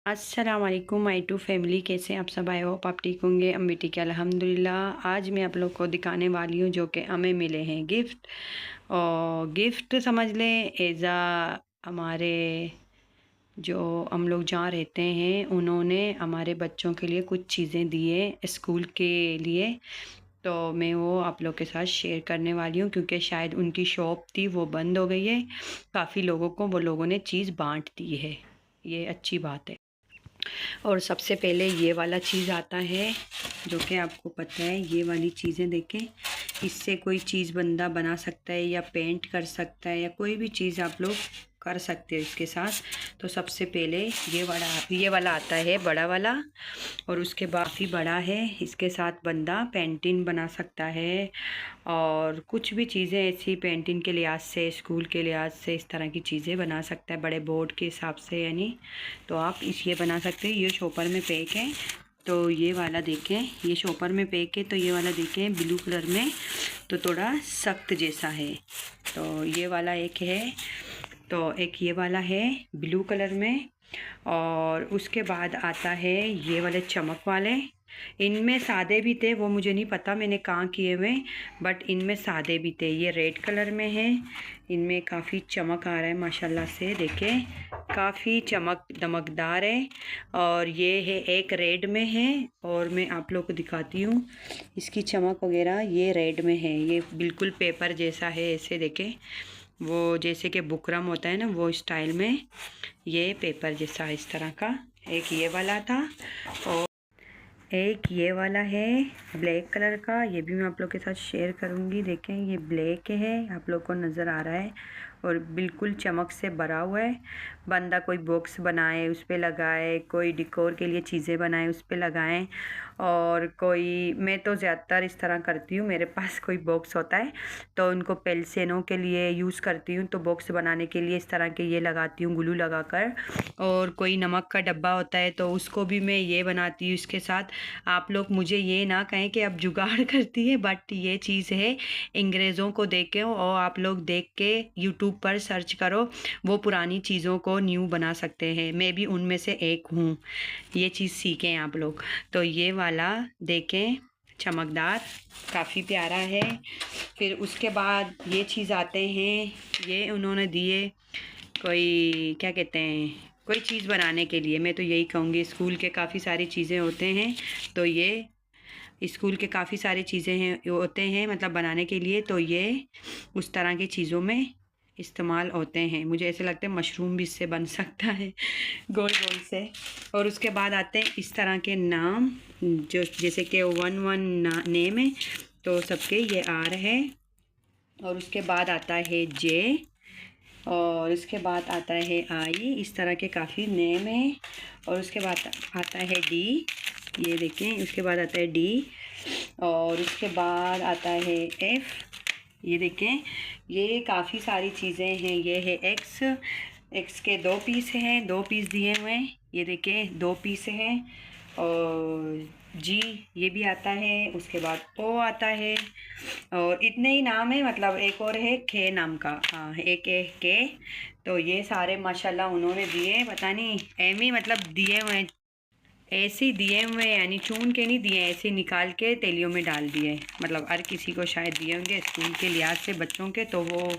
अस्सलाम वालेकुम माई to family, कैसे आप सब? आए हो आप ठीक होंगे। हम भी ठीक है अल्हम्दुलिल्लाह। आज मैं आप लोग को दिखाने वाली हूँ जो कि हमें मिले हैं गिफ्ट। और गिफ्ट समझ लें एज़ा हमारे जो हम लोग जहाँ रहते हैं उन्होंने हमारे बच्चों के लिए कुछ चीज़ें दिए स्कूल के लिए। तो मैं वो आप लोग के साथ शेयर करने वाली हूँ क्योंकि शायद उनकी शॉप थी वो बंद हो गई है। काफ़ी लोगों को वो लोगों ने चीज़ बांट दी है, ये अच्छी बात है। और सबसे पहले ये वाला चीज़ आता है जो कि आपको पता है, ये वाली चीज़ें देखें, इससे कोई चीज़ बंदा बना सकता है या पेंट कर सकता है या कोई भी चीज़ आप लोग कर सकते हो इसके साथ। तो सबसे पहले ये वाला आता है बड़ा वाला, और उसके बाद ही बड़ा है। इसके साथ बंदा पेंटिंग बना सकता है और कुछ भी चीज़ें ऐसी पेंटिंग के लिहाज से, स्कूल के लिहाज से इस तरह की चीज़ें बना सकता है बड़े बोर्ड के हिसाब से यानी। तो आप ये बना सकते हैं। ये शॉपर में पैक है। तो ये वाला देखें, ये शॉपर में पैक है। तो ये वाला देखें ब्लू कलर में, तो थोड़ा सख्त जैसा है। तो ये वाला एक है। तो एक ये वाला है ब्लू कलर में। और उसके बाद आता है ये वाले चमक वाले। इनमें सादे भी थे, वो मुझे नहीं पता मैंने कहाँ किए हुए, बट इनमें सादे भी थे। ये रेड कलर में है। इनमें काफ़ी चमक आ रहा है माशाल्लाह से, देखें काफ़ी चमक दमकदार है। और ये है एक रेड में है, और मैं आप लोग को दिखाती हूँ इसकी चमक वगैरह। ये रेड में है, ये बिल्कुल पेपर जैसा है, ऐसे देखें वो जैसे कि बुकरम होता है ना वो स्टाइल में, ये पेपर जैसा इस तरह का। एक ये वाला था और एक ये वाला है ब्लैक कलर का। ये भी मैं आप लोग के साथ शेयर करूँगी। देखें ये ब्लैक है, आप लोग को नज़र आ रहा है और बिल्कुल चमक से भरा हुआ है। बंदा कोई बॉक्स बनाए उस पर लगाए, कोई डिकोर के लिए चीज़ें बनाए उस पर लगाएं। और कोई, मैं तो ज़्यादातर इस तरह करती हूँ, मेरे पास कोई बॉक्स होता है तो उनको पेंसिलों के लिए यूज़ करती हूँ। तो बॉक्स बनाने के लिए इस तरह के ये लगाती हूँ ग्लू लगाकर। और कोई नमक का डब्बा होता है तो उसको भी मैं ये बनाती हूँ इसके साथ। आप लोग मुझे ये ना कहें कि अब जुगाड़ करती है, बट ये चीज़ है अंग्रेज़ों को देख के, और आप लोग देख के यूट्यूब पर सर्च करो, वो पुरानी चीज़ों को न्यू बना सकते हैं। मैं भी उनमें से एक हूँ, ये चीज़ सीखें आप लोग। तो ये वाला देखें चमकदार, काफ़ी प्यारा है। फिर उसके बाद ये चीज़ आते हैं, ये उन्होंने दिए कोई क्या कहते हैं, कोई चीज़ बनाने के लिए। मैं तो यही कहूँगी, स्कूल के काफ़ी सारी चीज़ें होते हैं। तो ये स्कूल के काफ़ी सारी चीज़ें हैं होते हैं मतलब बनाने के लिए। तो ये उस तरह की चीज़ों में इस्तेमाल होते हैं। मुझे ऐसे लगता है मशरूम भी इससे बन सकता है गोल गोल से। और उसके बाद आते हैं इस तरह के नाम, जो जैसे कि 1 नेम है तो सबके ये आर है। और उसके बाद आता है जे, और इसके बाद आता है आई, इस तरह के काफ़ी नेम है। और उसके बाद आता है डी, ये देखें। उसके बाद आता है डी, और उसके बाद आता है एफ़, ये देखें। ये काफ़ी सारी चीज़ें हैं। ये है एक्स, एक्स के 2 पीस हैं, 2 पीस दिए हुए हैं, ये देखें 2 पीस हैं। और जी ये भी आता है। उसके बाद ओ आता है, और इतने ही नाम है। मतलब एक और है के नाम का, हाँ एक है के। तो ये सारे माशाल्लाह उन्होंने दिए, पता नहीं एम ही मतलब दिए हुए हैं, ऐसे ही दिए हुए यानी चुन के नहीं दिए, ऐसे निकाल के तेलियों में डाल दिए। मतलब हर किसी को शायद दिए होंगे स्कूल के लिहाज से बच्चों के, तो वो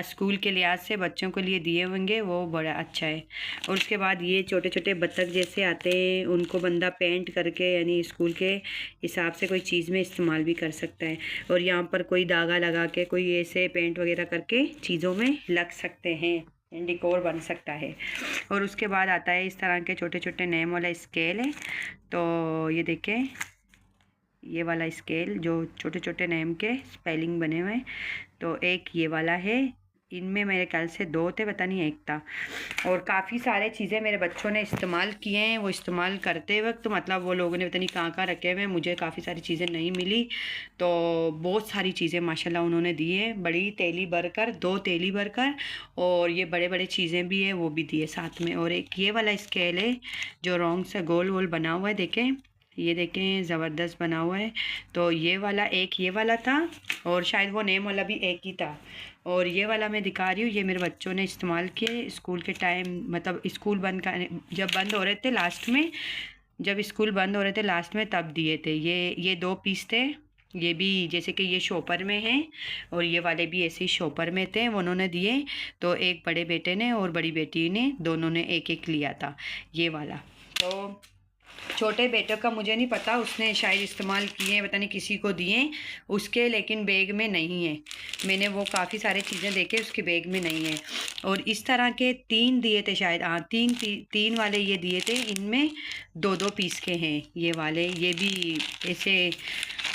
स्कूल के लिहाज से बच्चों के लिए दिए होंगे, वो बड़ा अच्छा है। और उसके बाद ये छोटे छोटे बत्तख जैसे आते हैं, उनको बंदा पेंट करके यानी स्कूल के हिसाब से कोई चीज़ में इस्तेमाल भी कर सकता है। और यहाँ पर कोई धागा लगा के कोई ऐसे पेंट वगैरह करके चीज़ों में लग सकते हैं, डेकोर बन सकता है। और उसके बाद आता है इस तरह के छोटे छोटे नेम वाला स्केल है। तो ये देखें ये वाला स्केल जो छोटे छोटे नेम के स्पेलिंग बने हुए हैं। तो एक ये वाला है, इनमें मेरे ख्याल से 2 थे, पता नहीं एक था। और काफ़ी सारे चीज़ें मेरे बच्चों ने इस्तेमाल किए हैं। वो इस्तेमाल करते वक्त मतलब वो लोगों ने पता नहीं कहाँ कहाँ रखे हुए हैं, मुझे काफ़ी सारी चीज़ें नहीं मिली। तो बहुत सारी चीज़ें माशाल्लाह उन्होंने दी है, बड़ी तेली भरकर, 2 तेली भरकर। और ये बड़े बड़े चीज़ें भी है वो भी दिए साथ में। और एक ये वाला स्केल है जो रॉन्ग से गोल वोल बना हुआ है, देखें ये देखें ज़बरदस्त बना हुआ है। तो ये वाला एक ये वाला था और शायद वो नेम वाला भी एक ही था। और ये वाला मैं दिखा रही हूँ, ये मेरे बच्चों ने इस्तेमाल किए स्कूल के टाइम, मतलब स्कूल बंद करने जब बंद हो रहे थे लास्ट में, जब स्कूल बंद हो रहे थे लास्ट में तब दिए थे। ये 2 पीस थे। ये भी जैसे कि ये शॉपर में हैं और ये वाले भी ऐसे ही शॉपर में थे, उन्होंने दिए। तो एक बड़े बेटे ने और बड़ी बेटी ने दोनों ने एक एक लिया था ये वाला। तो छोटे बेटे का मुझे नहीं पता, उसने शायद इस्तेमाल किए हैं, पता नहीं किसी को दिए उसके, लेकिन बैग में नहीं है। मैंने वो काफ़ी सारी चीज़ें देखे, उसके बैग में नहीं है। और इस तरह के 3 दिए थे शायद, हाँ 3 वाले ये दिए थे। इनमें 2-2 पीस के हैं ये वाले। ये भी ऐसे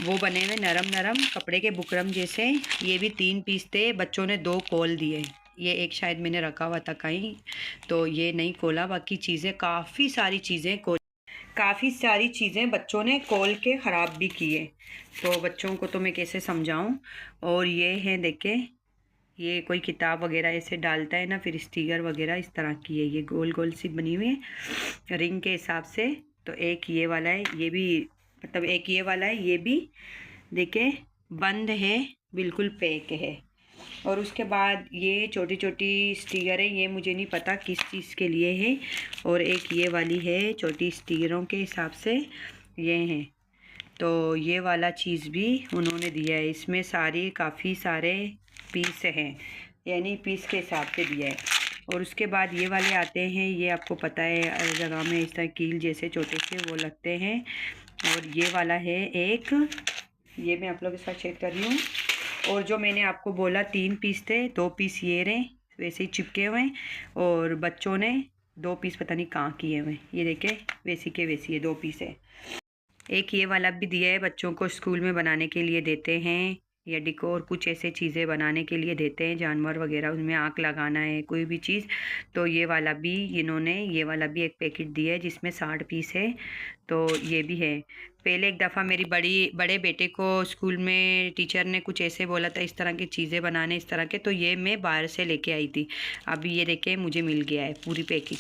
वो बने हुए नरम नरम कपड़े के बुकरम जैसे। ये भी 3 पीस थे। बच्चों ने 2 खोल दिए। ये एक शायद मैंने रखा हुआ था कहीं, तो ये नहीं खोला। बाकी चीज़ें काफ़ी सारी चीज़ें बच्चों ने खोल के ख़राब भी किए। तो बच्चों को तो मैं कैसे समझाऊं। और ये है देखें, ये कोई किताब वगैरह ऐसे डालता है ना, फिर स्टिकर वगैरह इस तरह की है। ये गोल गोल सी बनी हुई है रिंग के हिसाब से। तो एक ये वाला है, ये भी मतलब एक ये वाला है, ये भी देखें बंद है, बिल्कुल पैक है। और उसके बाद ये छोटी छोटी स्टिकर है, ये मुझे नहीं पता किस चीज़ के लिए है। और एक ये वाली है छोटी स्टिकरों के हिसाब से ये हैं। तो ये वाला चीज़ भी उन्होंने दिया है। इसमें सारे काफ़ी सारे पीस हैं, यानी पीस के हिसाब से दिया है। और उसके बाद ये वाले आते हैं, ये आपको पता है हर जगह में इस तरह कील जैसे छोटे से वो लगते हैं। और ये वाला है एक, ये मैं आप लोगों के साथ शेयर कर रही हूँ। और जो मैंने आपको बोला 3 पीस थे, 2 पीस ये रहे वैसे ही चिपके हुए हैं। और बच्चों ने 2 पीस पता नहीं कहाँ किए हुए हैं, ये देखे वैसी के वैसी है, 2 पीस है। एक ये वाला भी दिया है, बच्चों को स्कूल में बनाने के लिए देते हैं, या डिकोर कुछ ऐसे चीज़ें बनाने के लिए देते हैं, जानवर वगैरह उसमें आँख लगाना है कोई भी चीज़। तो ये वाला भी इन्होंने, ये वाला भी एक पैकेट दिया है जिसमें 60 पीस है। तो ये भी है। पहले एक दफ़ा मेरी बड़े बेटे को स्कूल में टीचर ने कुछ ऐसे बोला था इस तरह की चीज़ें बनाने इस तरह के, तो ये मैं बाहर से लेके आई थी। अभी ये देखें मुझे मिल गया है पूरी पैकेट।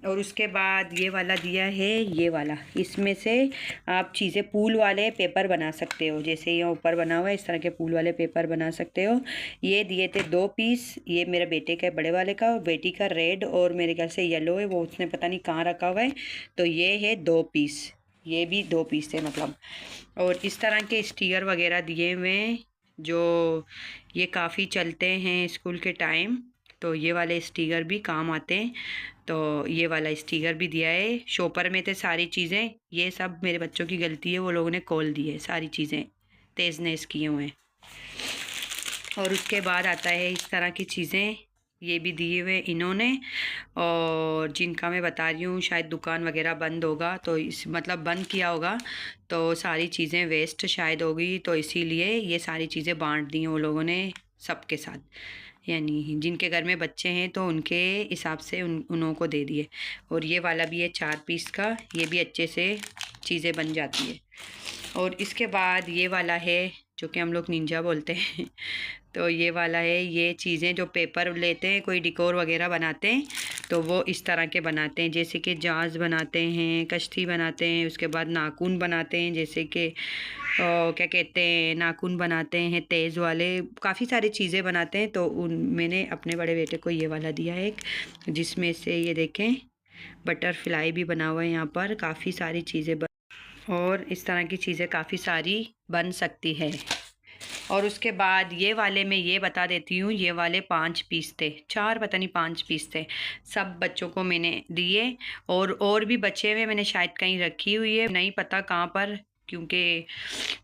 और उसके बाद ये वाला दिया है, ये वाला, इसमें से आप चीज़ें पूल वाले पेपर बना सकते हो, जैसे यहाँ ऊपर बना हुआ है इस तरह के पूल वाले पेपर बना सकते हो। ये दिए थे 2 पीस, ये मेरे बेटे का बड़े वाले का, और बेटी का रेड और मेरे ख्याल से येलो है, वो उसने पता नहीं कहाँ रखा हुआ है। तो ये है 2 पीस, ये भी 2 पीस थे मतलब। और इस तरह के स्टिकर वगैरह दिए हुए हैं जो ये काफ़ी चलते हैं स्कूल के टाइम। तो ये वाले स्टिकर भी काम आते हैं। तो ये वाला स्टिकर भी दिया है। शॉपर में थे सारी चीज़ें, ये सब मेरे बच्चों की गलती है, वो लोगों ने खोल दी है सारी चीज़ें, तेज़नेस किए हुए हैं। और उसके बाद आता है इस तरह की चीज़ें, ये भी दिए हुए इन्होंने। और जिनका मैं बता रही हूँ शायद दुकान वगैरह बंद होगा, तो इस मतलब बंद किया होगा, तो सारी चीज़ें वेस्ट शायद होगी, तो इसीलिए ये सारी चीज़ें बांट दी हैं वो लोगों ने सबके साथ। यानी जिनके घर में बच्चे हैं तो उनके हिसाब से उन्हों को दे दिए। और ये वाला भी है 4 पीस का, ये भी अच्छे से चीज़ें बन जाती है। और इसके बाद ये वाला है जो कि हम लोग निंजा बोलते हैं। तो ये वाला है, ये चीज़ें जो पेपर लेते हैं कोई डिकोर वगैरह बनाते हैं, तो वो इस तरह के बनाते हैं, जैसे कि जहाज़ बनाते हैं, कश्ती बनाते हैं, उसके बाद नाखून बनाते हैं, जैसे कि क्या कहते हैं नाखून बनाते हैं तेज़ वाले, काफ़ी सारी चीज़ें बनाते हैं। तो मैंने अपने बड़े बेटे को ये वाला दिया है एक, जिसमें से ये देखें बटरफ्लाई भी बना हुआ है यहाँ पर, काफ़ी सारी चीज़ें और इस तरह की चीज़ें काफ़ी सारी बन सकती है। और उसके बाद ये वाले में ये बता देती हूँ, ये वाले 5 पीस थे, 4 पता नहीं 5 पीस थे, सब बच्चों को मैंने दिए। और भी बचे हुए मैंने शायद कहीं रखी हुई है, नहीं पता कहाँ पर, क्योंकि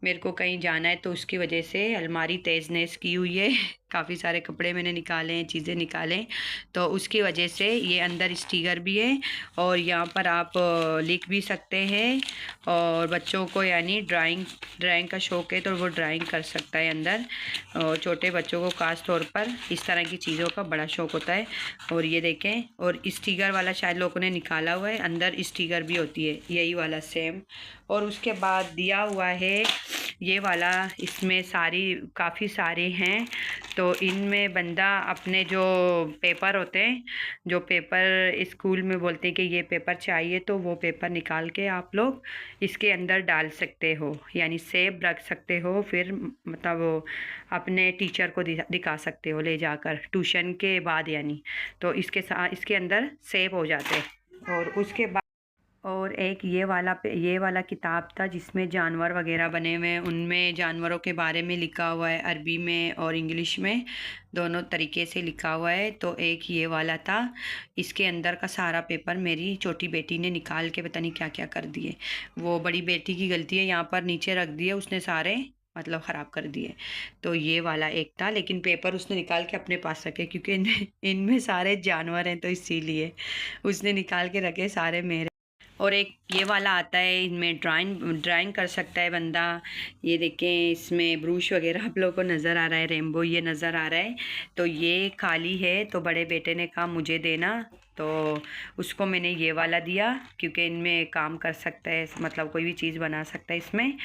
मेरे को कहीं जाना है तो उसकी वजह से अलमारी तेज़नेस की हुई है। काफ़ी सारे कपड़े मैंने निकाले हैं, चीज़ें निकालें, तो उसकी वजह से ये अंदर स्टिकर भी है। और यहाँ पर आप लिख भी सकते हैं, और बच्चों को यानी ड्राइंग का शौक़ है तो वो ड्राइंग कर सकता है अंदर। और छोटे बच्चों को ख़ास तौर पर इस तरह की चीज़ों का बड़ा शौक़ होता है। और ये देखें, और स्टिकर वाला शायद लोगों ने निकाला हुआ है, अंदर स्टिकर भी होती है यही वाला सेम। और उसके बाद दिया हुआ है ये वाला, इसमें काफ़ी सारे हैं। तो इनमें बंदा अपने जो पेपर होते हैं, जो पेपर स्कूल में बोलते हैं कि ये पेपर चाहिए, तो वो पेपर निकाल के आप लोग इसके अंदर डाल सकते हो, यानी सेब रख सकते हो। फिर मतलब अपने टीचर को दिखा सकते हो ले जाकर ट्यूशन के बाद, यानी तो इसके अंदर सेव हो जाते हैं। और उसके बाद और एक ये वाला किताब था जिसमें जानवर वगैरह बने हुए हैं, उनमें जानवरों के बारे में लिखा हुआ है, अरबी में और इंग्लिश में दोनों तरीके से लिखा हुआ है। तो एक ये वाला था। इसके अंदर का सारा पेपर मेरी छोटी बेटी ने निकाल के पता नहीं क्या क्या कर दिए। वो बड़ी बेटी की गलती है, यहाँ पर नीचे रख दिए उसने, सारे मतलब ख़राब कर दिए। तो ये वाला एक था, लेकिन पेपर उसने निकाल के अपने पास रखे, क्योंकि इनमें सारे जानवर हैं, तो इसीलिए उसने निकाल के रखे सारे मेरे। और एक ये वाला आता है, इनमें ड्राइंग कर सकता है बंदा। ये देखें, इसमें ब्रश वगैरह आप लोगों को नज़र आ रहा है, रेनबो ये नज़र आ रहा है। तो ये खाली है, तो बड़े बेटे ने कहा मुझे देना, तो उसको मैंने ये वाला दिया, क्योंकि इनमें काम कर सकता है, मतलब कोई भी चीज़ बना सकता है इसमें।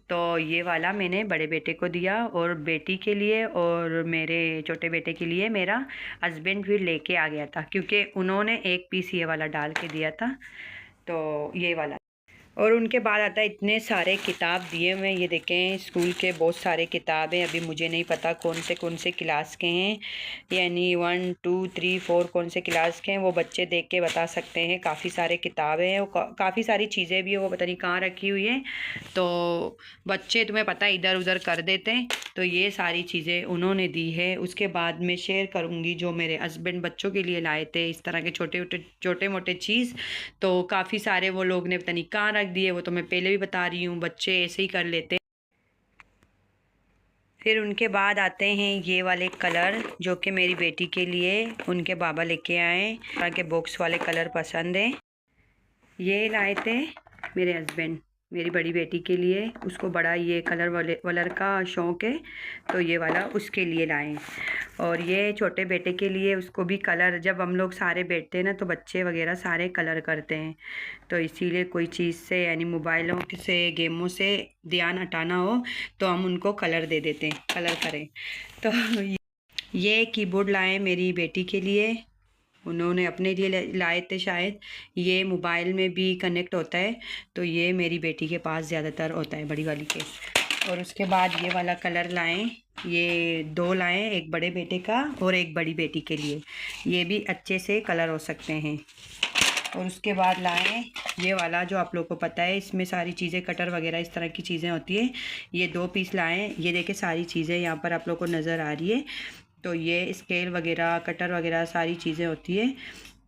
तो ये वाला मैंने बड़े बेटे को दिया, और बेटी के लिए और मेरे छोटे बेटे के लिए मेरा हस्बैंड भी लेके आ गया था, क्योंकि उन्होंने एक पीस ये वाला डाल के दिया था। तो ये वाला। और उनके बाद आता है, इतने सारे किताब दिए हुए हैं। ये देखें, स्कूल के बहुत सारे किताब हैं। अभी मुझे नहीं पता कौन से क्लास के हैं, यानी 1 2 3 4 कौन से क्लास के हैं, वो बच्चे देख के बता सकते हैं। काफ़ी सारे किताबें हैं, काफ़ी सारी चीज़ें भी है, वो पता नहीं कहाँ रखी हुई है। तो बच्चे तुम्हें पता है इधर उधर कर देते हैं। तो ये सारी चीज़ें उन्होंने दी है। उसके बाद मैं शेयर करूँगी जो मेरे हस्बैंड बच्चों के लिए लाए थे, इस तरह के छोटे मोटे चीज़। तो काफ़ी सारे वो लोग ने पता नहीं कहाँ रख दिए, वो तो मैं पहले भी बता रही हूँ, बच्चे ऐसे ही कर लेते हैं। फिर उनके बाद आते हैं ये वाले कलर, जो कि मेरी बेटी के लिए उनके बाबा लेके आए, ताकि बॉक्स वाले कलर पसंद हैं। ये लाए थे मेरे हस्बैंड मेरी बड़ी बेटी के लिए, उसको बड़ा ये कलर का शौक़ है, तो ये वाला उसके लिए लाए। और ये छोटे बेटे के लिए, उसको भी कलर, जब हम लोग सारे बैठते हैं ना, तो बच्चे वगैरह सारे कलर करते हैं, तो इसीलिए कोई चीज़ से, यानी मोबाइलों से, गेमों से ध्यान हटाना हो, तो हम उनको कलर दे देते हैं, कलर करें। तो ये कीबोर्ड लाए मेरी बेटी के लिए, उन्होंने अपने लिए लाए थे शायद। ये मोबाइल में भी कनेक्ट होता है, तो ये मेरी बेटी के पास ज़्यादातर होता है, बड़ी वाली के। और उसके बाद ये वाला कलर लाएं, ये 2 लाएं, एक बड़े बेटे का और एक बड़ी बेटी के लिए। ये भी अच्छे से कलर हो सकते हैं। और उसके बाद लाएं ये वाला, जो आप लोग को पता है, इसमें सारी चीज़ें, कटर वगैरह इस तरह की चीज़ें होती है। ये 2 पीस लाएं। ये देखें, सारी चीज़ें यहाँ पर आप लोग को नज़र आ रही है। तो ये स्केल वगैरह, कटर वगैरह सारी चीज़ें होती है।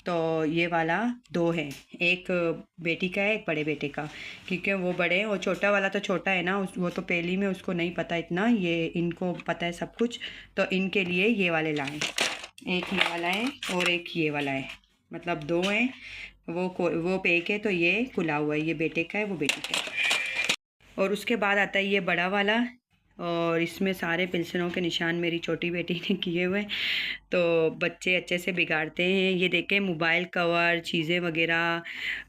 तो ये वाला 2 है, एक बेटी का है, एक बड़े बेटे का, क्योंकि वो बड़े हैं, और छोटा वाला तो छोटा है ना, वो तो पहली में, उसको नहीं पता इतना, ये इनको पता है सब कुछ। तो इनके लिए ये वाले लाएं, एक ये वाला है और एक ये वाला है, मतलब 2 हैं। वो पैक है, तो ये खुला हुआ है, ये बेटे का है, वो बेटी का है। और उसके बाद आता है ये बड़ा वाला, और इसमें सारे पेंसिलों के निशान मेरी छोटी बेटी ने किए हुए, तो बच्चे अच्छे से बिगाड़ते हैं। ये देखें, मोबाइल कवर, चीज़ें वगैरह,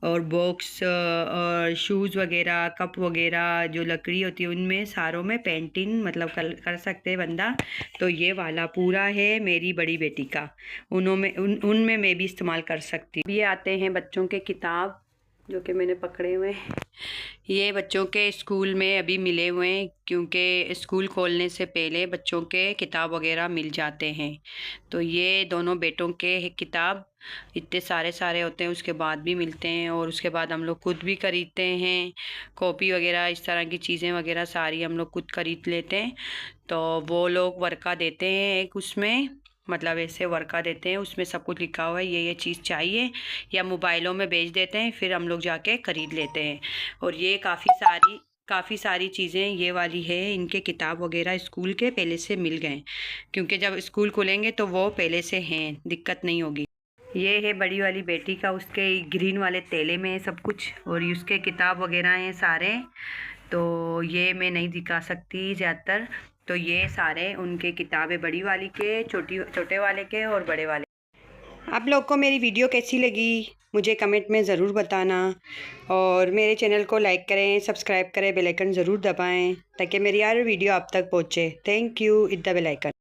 और बॉक्स, और शूज़ वगैरह, कप वगैरह, जो लकड़ी होती है उनमें सारों में पेंटिंग मतलब कर सकते हैं बंदा। तो ये वाला पूरा है मेरी बड़ी बेटी का, उनमें मैं भी इस्तेमाल कर सकती हूँ। ये आते हैं बच्चों के किताब, जो कि मैंने पकड़े हुए हैं। ये बच्चों के स्कूल में अभी मिले हुए हैं, क्योंकि स्कूल खोलने से पहले बच्चों के किताब वगैरह मिल जाते हैं। तो ये दोनों बेटों के किताब इतने सारे होते हैं, उसके बाद भी मिलते हैं। और उसके बाद हम लोग खुद भी खरीदते हैं, कॉपी वगैरह, इस तरह की चीज़ें वगैरह सारी हम लोग खुद खरीद लेते हैं। तो वो लोग वर्का देते हैं एक, उसमें मतलब ऐसे वर्का देते हैं, उसमें सब कुछ लिखा हुआ है, ये चीज़ चाहिए, या मोबाइलों में भेज देते हैं, फिर हम लोग जाके ख़रीद लेते हैं। और ये काफ़ी सारी चीज़ें ये वाली है, इनके किताब वगैरह स्कूल के पहले से मिल गए, क्योंकि जब स्कूल खुलेंगे तो वो पहले से हैं, दिक्कत नहीं होगी। ये है बड़ी वाली बेटी का, उसके ग्रीन वाले तेले में है सब कुछ, और उसके किताब वगैरह हैं सारे। तो ये मैं नहीं दिखा सकती ज़्यादातर। तो ये सारे उनके किताबें, बड़ी वाली के, छोटे वाले के और बड़े वाले। आप लोग को मेरी वीडियो कैसी लगी मुझे कमेंट में ज़रूर बताना, और मेरे चैनल को लाइक करें, सब्सक्राइब करें, बेल आइकन ज़रूर दबाएं ताकि मेरी हर वीडियो आप तक पहुँचे। Thank you. Hit the bell icon.